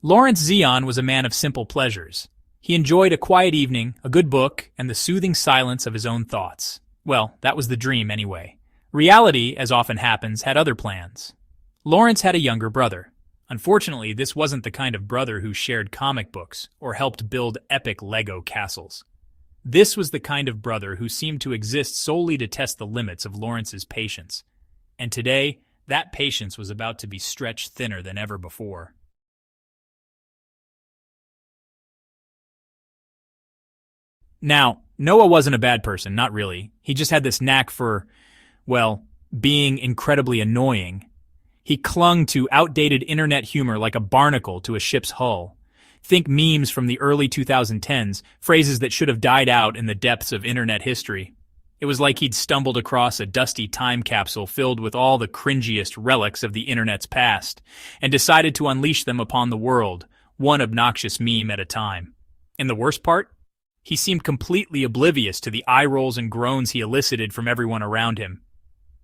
Laurence Zion was a man of simple pleasures. He enjoyed a quiet evening, a good book, and the soothing silence of his own thoughts. Well, that was the dream anyway. Reality, as often happens, had other plans. Laurence had a younger brother. Unfortunately, this wasn't the kind of brother who shared comic books or helped build epic Lego castles. This was the kind of brother who seemed to exist solely to test the limits of Laurence's patience. And today, that patience was about to be stretched thinner than ever before. Now, Noah wasn't a bad person, not really. He just had this knack for, well, being incredibly annoying. He clung to outdated internet humor like a barnacle to a ship's hull. Think memes from the early 2010s, phrases that should have died out in the depths of internet history. It was like he'd stumbled across a dusty time capsule filled with all the cringiest relics of the internet's past, and decided to unleash them upon the world, one obnoxious meme at a time. And the worst part? He seemed completely oblivious to the eye rolls and groans he elicited from everyone around him.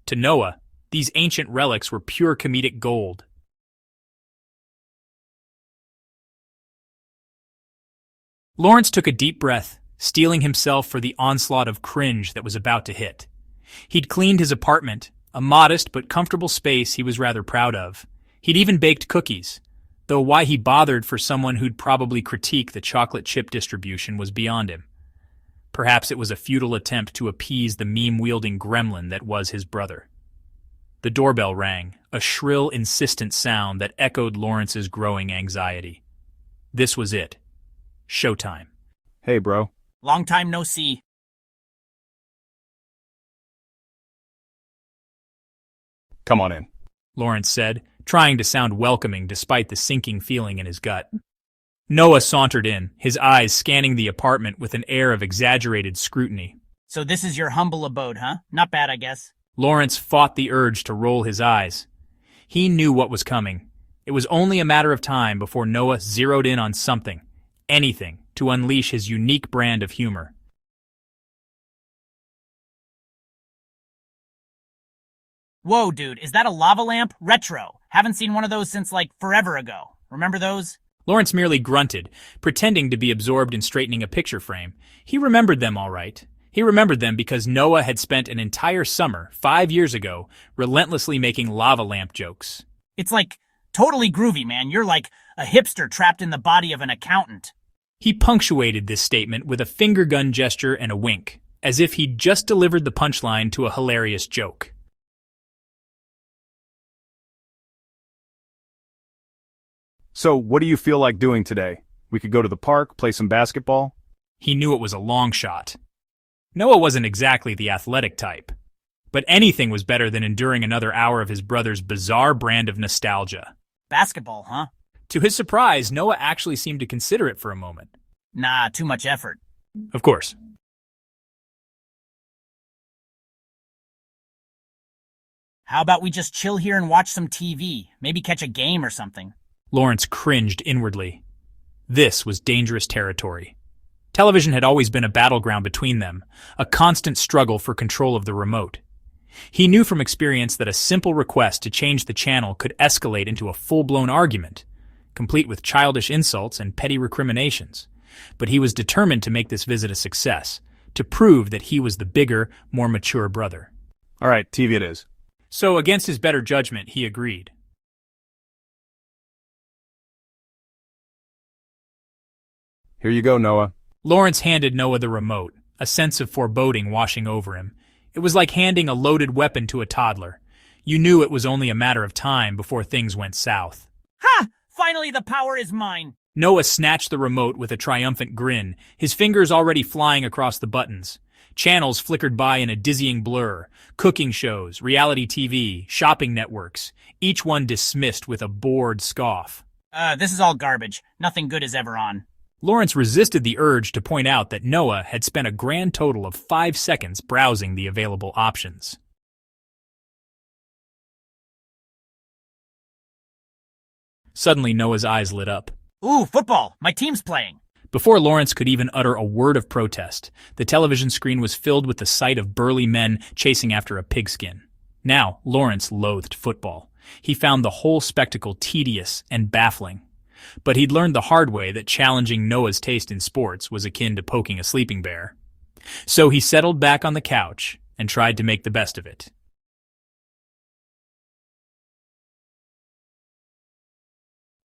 To Noah, these ancient relics were pure comedic gold. Laurence took a deep breath, steeling himself for the onslaught of cringe that was about to hit. He'd cleaned his apartment, a modest but comfortable space he was rather proud of. He'd even baked cookies, though why he bothered for someone who'd probably critique the chocolate chip distribution was beyond him. Perhaps it was a futile attempt to appease the meme-wielding gremlin that was his brother. The doorbell rang, a shrill, insistent sound that echoed Laurence's growing anxiety. This was it. Showtime. Hey, bro. Long time no see. Come on in. Laurence said, trying to sound welcoming despite the sinking feeling in his gut. Noah sauntered in, his eyes scanning the apartment with an air of exaggerated scrutiny. So this is your humble abode, huh? Not bad, I guess. Laurence fought the urge to roll his eyes. He knew what was coming. It was only a matter of time before Noah zeroed in on something, anything, to unleash his unique brand of humor. Whoa, dude, is that a lava lamp? Retro. Haven't seen one of those since, like, forever ago. Remember those? Laurence merely grunted, pretending to be absorbed in straightening a picture frame. He remembered them all right. He remembered them because Noah had spent an entire summer, 5 years ago, relentlessly making lava lamp jokes. It's like totally groovy, man. You're like a hipster trapped in the body of an accountant. He punctuated this statement with a finger gun gesture and a wink, as if he'd just delivered the punchline to a hilarious joke. So, what do you feel like doing today? We could go to the park, play some basketball? He knew it was a long shot. Noah wasn't exactly the athletic type, but anything was better than enduring another hour of his brother's bizarre brand of nostalgia. Basketball, huh? To his surprise, Noah actually seemed to consider it for a moment. Nah, too much effort. Of course. How about we just chill here and watch some TV? Maybe catch a game or something. Laurence cringed inwardly. This was dangerous territory. Television had always been a battleground between them, a constant struggle for control of the remote. He knew from experience that a simple request to change the channel could escalate into a full-blown argument, complete with childish insults and petty recriminations. But he was determined to make this visit a success, to prove that he was the bigger, more mature brother. All right, TV it is. So, against his better judgment, he agreed. Here you go, Noah. Laurence handed Noah the remote, a sense of foreboding washing over him. It was like handing a loaded weapon to a toddler. You knew it was only a matter of time before things went south. Ha! Finally the power is mine! Noah snatched the remote with a triumphant grin, his fingers already flying across the buttons. Channels flickered by in a dizzying blur. Cooking shows, reality TV, shopping networks, each one dismissed with a bored scoff. This is all garbage. Nothing good is ever on. Laurence resisted the urge to point out that Noah had spent a grand total of 5 seconds browsing the available options. Suddenly, Noah's eyes lit up. Ooh, football! My team's playing! Before Laurence could even utter a word of protest, the television screen was filled with the sight of burly men chasing after a pigskin. Now, Laurence loathed football. He found the whole spectacle tedious and baffling. But he'd learned the hard way that challenging Noah's taste in sports was akin to poking a sleeping bear. So he settled back on the couch and tried to make the best of it.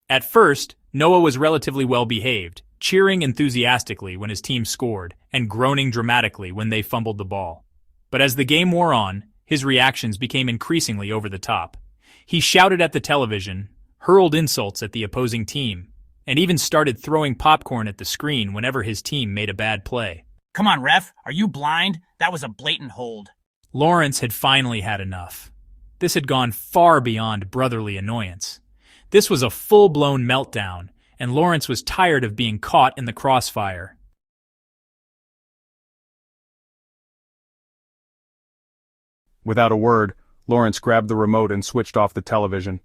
At first, Noah was relatively well behaved, cheering enthusiastically when his team scored and groaning dramatically when they fumbled the ball. But as the game wore on, his reactions became increasingly over the top. He shouted at the television, hurled insults at the opposing team, and even started throwing popcorn at the screen whenever his team made a bad play. Come on, ref. Are you blind? That was a blatant hold. Laurence had finally had enough. This had gone far beyond brotherly annoyance. This was a full-blown meltdown, and Laurence was tired of being caught in the crossfire. Without a word, Laurence grabbed the remote and switched off the television.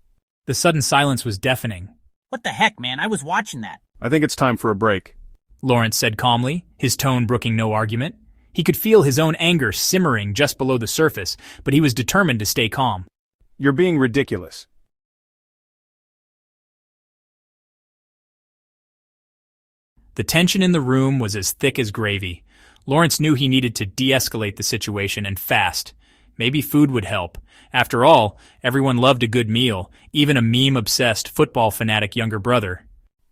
The sudden silence was deafening. What the heck, man? I was watching that. I think it's time for a break, Laurence said calmly, his tone brooking no argument. He could feel his own anger simmering just below the surface, but he was determined to stay calm. You're being ridiculous. The tension in the room was as thick as gravy. Laurence knew he needed to de-escalate the situation and fast. Maybe food would help. After all, everyone loved a good meal, even a meme-obsessed, football-fanatic younger brother.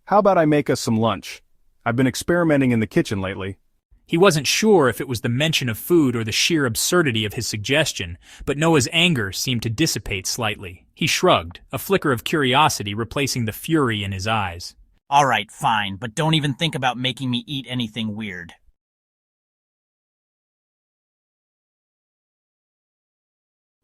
How about I make us some lunch? I've been experimenting in the kitchen lately. He wasn't sure if it was the mention of food or the sheer absurdity of his suggestion, but Noah's anger seemed to dissipate slightly. He shrugged, a flicker of curiosity replacing the fury in his eyes. All right, fine, but don't even think about making me eat anything weird.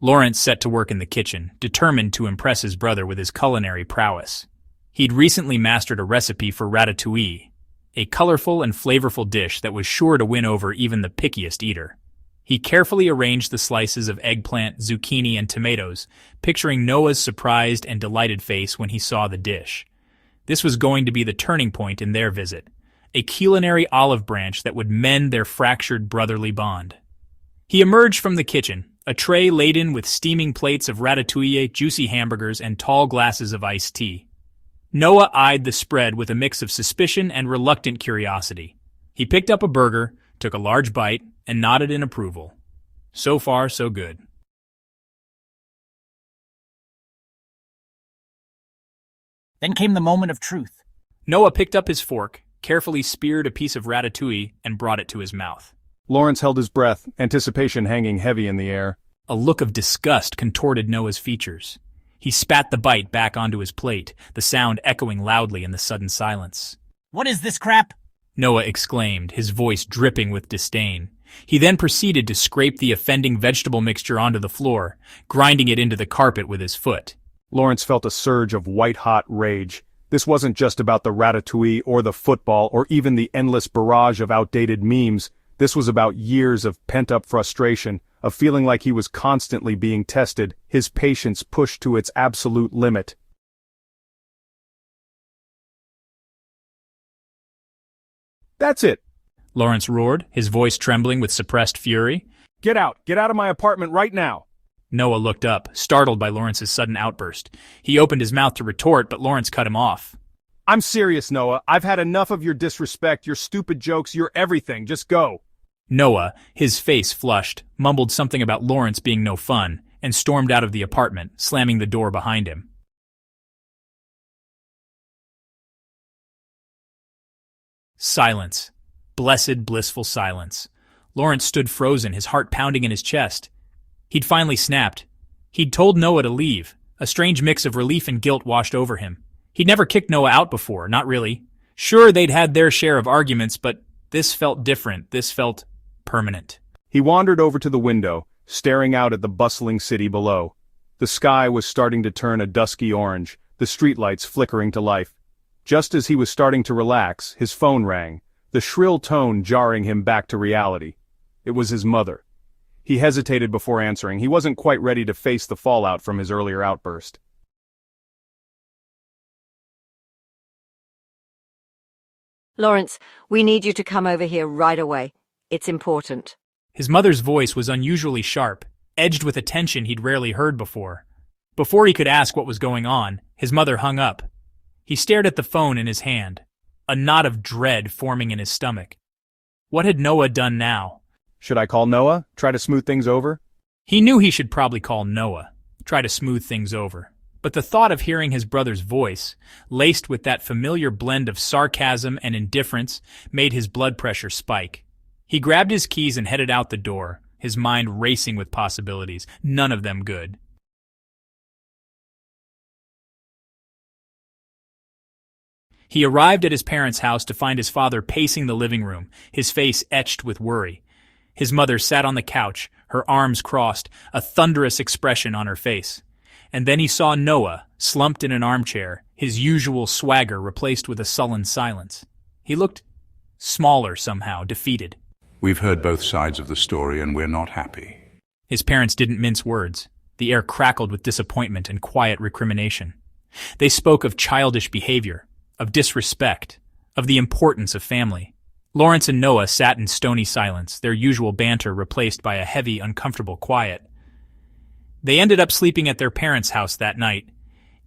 Laurence set to work in the kitchen, determined to impress his brother with his culinary prowess. He'd recently mastered a recipe for ratatouille, a colorful and flavorful dish that was sure to win over even the pickiest eater. He carefully arranged the slices of eggplant, zucchini, and tomatoes, picturing Noah's surprised and delighted face when he saw the dish. This was going to be the turning point in their visit, a culinary olive branch that would mend their fractured brotherly bond. He emerged from the kitchen, a tray laden with steaming plates of ratatouille, juicy hamburgers, and tall glasses of iced tea. Noah eyed the spread with a mix of suspicion and reluctant curiosity. He picked up a burger, took a large bite, and nodded in approval. So far, so good. Then came the moment of truth. Noah picked up his fork, carefully speared a piece of ratatouille, and brought it to his mouth. Laurence held his breath, anticipation hanging heavy in the air. A look of disgust contorted Noah's features. He spat the bite back onto his plate, the sound echoing loudly in the sudden silence. What is this crap? Noah exclaimed, his voice dripping with disdain. He then proceeded to scrape the offending vegetable mixture onto the floor, grinding it into the carpet with his foot. Laurence felt a surge of white-hot rage. This wasn't just about the ratatouille or the football or even the endless barrage of outdated memes. This was about years of pent-up frustration, of feeling like he was constantly being tested, his patience pushed to its absolute limit. That's it, Laurence roared, his voice trembling with suppressed fury. Get out of my apartment right now. Noah looked up, startled by Lawrence's sudden outburst. He opened his mouth to retort, but Laurence cut him off. I'm serious, Noah. I've had enough of your disrespect, your stupid jokes, your everything. Just go. Noah, his face flushed, mumbled something about Laurence being no fun, and stormed out of the apartment, slamming the door behind him. Silence. Blessed, blissful silence. Laurence stood frozen, his heart pounding in his chest. He'd finally snapped. He'd told Noah to leave. A strange mix of relief and guilt washed over him. He'd never kicked Noah out before, not really. Sure, they'd had their share of arguments, but this felt different. This felt permanent. He wandered over to the window, staring out at the bustling city below. The sky was starting to turn a dusky orange, the streetlights flickering to life. Just as he was starting to relax, his phone rang, the shrill tone jarring him back to reality. It was his mother. He hesitated before answering. He wasn't quite ready to face the fallout from his earlier outburst. Laurence, we need you to come over here right away. It's important. His mother's voice was unusually sharp, edged with a tension he'd rarely heard before. Before he could ask what was going on, his mother hung up. He stared at the phone in his hand, a knot of dread forming in his stomach. What had Noah done now? Should I call Noah? Try to smooth things over? He knew he should probably call Noah, try to smooth things over. But the thought of hearing his brother's voice, laced with that familiar blend of sarcasm and indifference, made his blood pressure spike. He grabbed his keys and headed out the door, his mind racing with possibilities, none of them good. He arrived at his parents' house to find his father pacing the living room, his face etched with worry. His mother sat on the couch, her arms crossed, a thunderous expression on her face. And then he saw Noah, slumped in an armchair, his usual swagger replaced with a sullen silence. He looked smaller somehow, defeated. We've heard both sides of the story and we're not happy. His parents didn't mince words. The air crackled with disappointment and quiet recrimination. They spoke of childish behavior, of disrespect, of the importance of family. Laurence and Noah sat in stony silence, their usual banter replaced by a heavy, uncomfortable quiet. They ended up sleeping at their parents' house that night,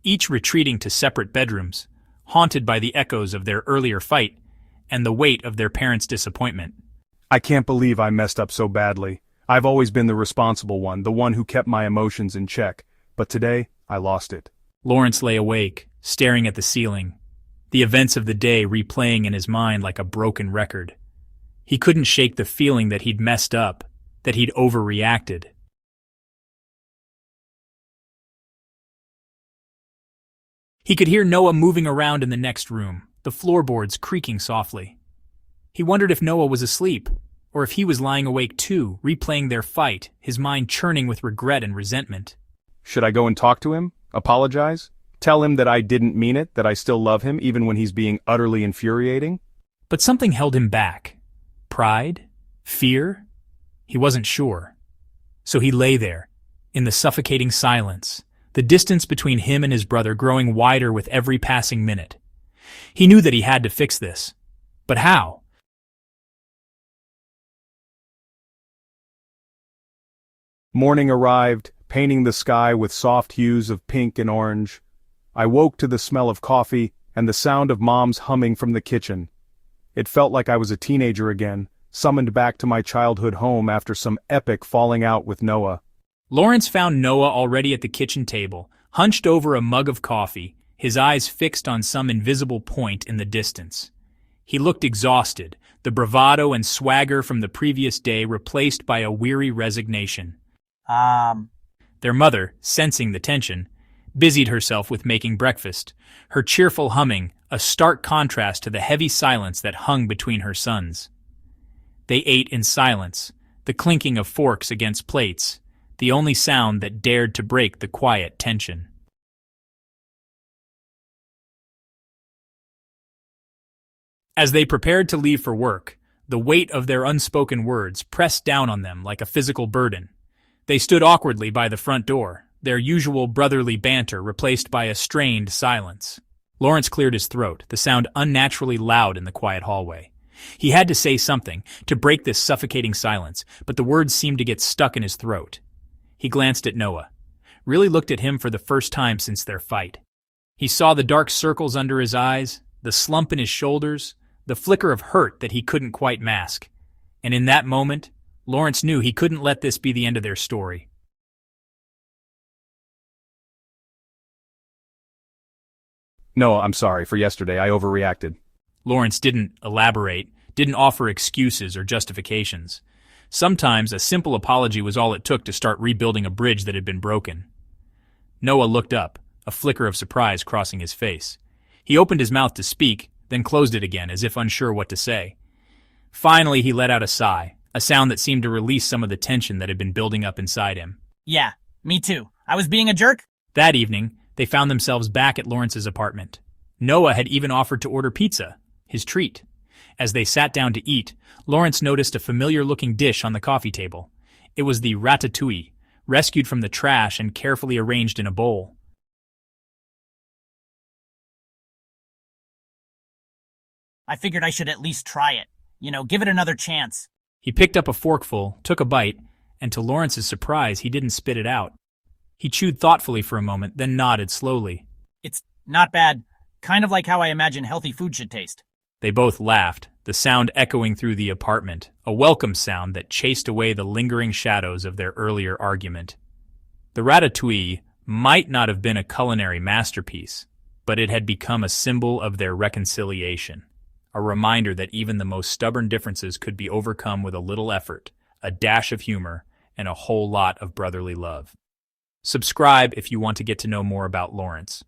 each retreating to separate bedrooms, haunted by the echoes of their earlier fight and the weight of their parents' disappointment. I can't believe I messed up so badly. I've always been the responsible one, the one who kept my emotions in check. But today, I lost it. Laurence lay awake, staring at the ceiling, the events of the day replaying in his mind like a broken record. He couldn't shake the feeling that he'd messed up, that he'd overreacted. He could hear Noah moving around in the next room, the floorboards creaking softly. He wondered if Noah was asleep, or if he was lying awake too, replaying their fight, his mind churning with regret and resentment. Should I go and talk to him? Apologize? Tell him that I didn't mean it, that I still love him even when he's being utterly infuriating? But something held him back. Pride? Fear? He wasn't sure. So he lay there, in the suffocating silence, the distance between him and his brother growing wider with every passing minute. He knew that he had to fix this. But how? Morning arrived, painting the sky with soft hues of pink and orange. I woke to the smell of coffee and the sound of Mom's humming from the kitchen. It felt like I was a teenager again, summoned back to my childhood home after some epic falling out with Noah. Laurence found Noah already at the kitchen table, hunched over a mug of coffee, his eyes fixed on some invisible point in the distance. He looked exhausted, the bravado and swagger from the previous day replaced by a weary resignation. Their mother, sensing the tension, busied herself with making breakfast, her cheerful humming a stark contrast to the heavy silence that hung between her sons. They ate in silence, the clinking of forks against plates, the only sound that dared to break the quiet tension. As they prepared to leave for work, the weight of their unspoken words pressed down on them like a physical burden. They stood awkwardly by the front door, their usual brotherly banter replaced by a strained silence. Laurence cleared his throat, the sound unnaturally loud in the quiet hallway. He had to say something, to break this suffocating silence, but the words seemed to get stuck in his throat. He glanced at Noah, really looked at him for the first time since their fight. He saw the dark circles under his eyes, the slump in his shoulders, the flicker of hurt that he couldn't quite mask. And in that moment, Laurence knew he couldn't let this be the end of their story. No, I'm sorry, for yesterday I overreacted. Laurence didn't elaborate, didn't offer excuses or justifications. Sometimes a simple apology was all it took to start rebuilding a bridge that had been broken. Noah looked up, a flicker of surprise crossing his face. He opened his mouth to speak, then closed it again as if unsure what to say. Finally, he let out a sigh, a sound that seemed to release some of the tension that had been building up inside him. Yeah, me too. I was being a jerk? That evening, they found themselves back at Lawrence's apartment. Noah had even offered to order pizza, his treat. As they sat down to eat, Laurence noticed a familiar-looking dish on the coffee table. It was the ratatouille, rescued from the trash and carefully arranged in a bowl. I figured I should at least try it. Give it another chance. He picked up a forkful, took a bite, and to Lawrence's surprise, he didn't spit it out. He chewed thoughtfully for a moment, then nodded slowly. It's not bad. Kind of like how I imagine healthy food should taste. They both laughed, the sound echoing through the apartment, a welcome sound that chased away the lingering shadows of their earlier argument. The ratatouille might not have been a culinary masterpiece, but it had become a symbol of their reconciliation, a reminder that even the most stubborn differences could be overcome with a little effort, a dash of humor, and a whole lot of brotherly love. Subscribe if you want to get to know more about Laurence.